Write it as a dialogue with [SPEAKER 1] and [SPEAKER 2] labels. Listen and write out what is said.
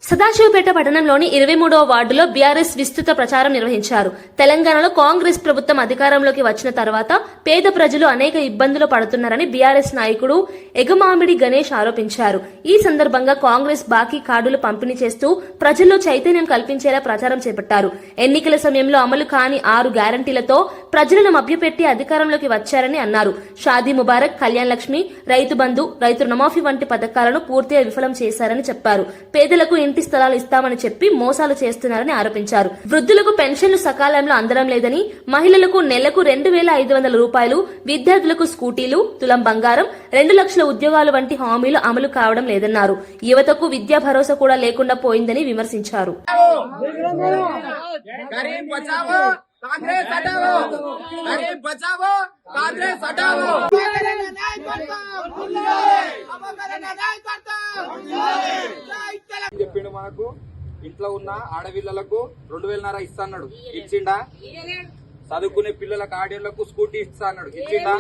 [SPEAKER 1] సదాశివపేట పట్టణంలోని 23వ వార్డులో బీఆర్ఎస్ విస్తృత ప్రచారం నిర్వహించారు. తెలంగాణలో కాంగ్రెస్ ప్రభుత్వం అధికారంలోకి వచ్చిన తర్వాత పేద ప్రజలు అనేక ఇబ్బందులు పడుతున్నారని బీఆర్ఎస్ నాయకుడు ఎగమామిడి గణేష్ ఆరోపించారు. ఈ సందర్భంగా కాంగ్రెస్ బాకీ కార్డులు పంపిణీ చేస్తూ ప్రజల్లో చైతన్యం కల్పించేలా ప్రచారం చేపట్టారు. ఎన్నికల సమయంలో అమలు కాని 6 గ్యారంటీలతో ప్రజలను మభ్యపెట్టి అధికారంలోకి వచ్చారని అన్నారు. షాదీ ముబారక్, కళ్యాణ్ లక్ష్మి, రైతు బంధు, రైతు రుణమాఫీ వంటి పథకాలను పూర్తిగా విఫలం చేశారని చెప్పారు. పేదలకు ఇంటి స్థలాలు ఇస్తామని చెప్పి మోసాలు చేస్తున్నారని ఆరోపించారు. వృద్ధులకు పెన్షన్లు సకాలంలో అందడం లేదని, మహిళలకు నెలకు 2,500 రూపాయలు, విద్యార్థులకు స్కూటీలు, తులం బంగారం, 2 లక్షల ఉద్యోగాలు వంటి హామీలు అమలు కావడం లేదన్నారు. యువతకు విద్యా భరోసా కూడా లేకుండా పోయిందని విమర్శించారు.
[SPEAKER 2] कांग्रेस हटाओ, गरीब बचाओ, कांग्रेस हटाओ। చెప్పిండు మనకు ఇంట్లో ఉన్న ఆడపిల్లలకు 2,500 ఇస్తా అన్నాడు. ఇచ్చిండా? చదువుకునే పిల్లలకు ఆడేళ్లకు స్కూటీ ఇస్తా అన్నాడు. ఇచ్చిండా?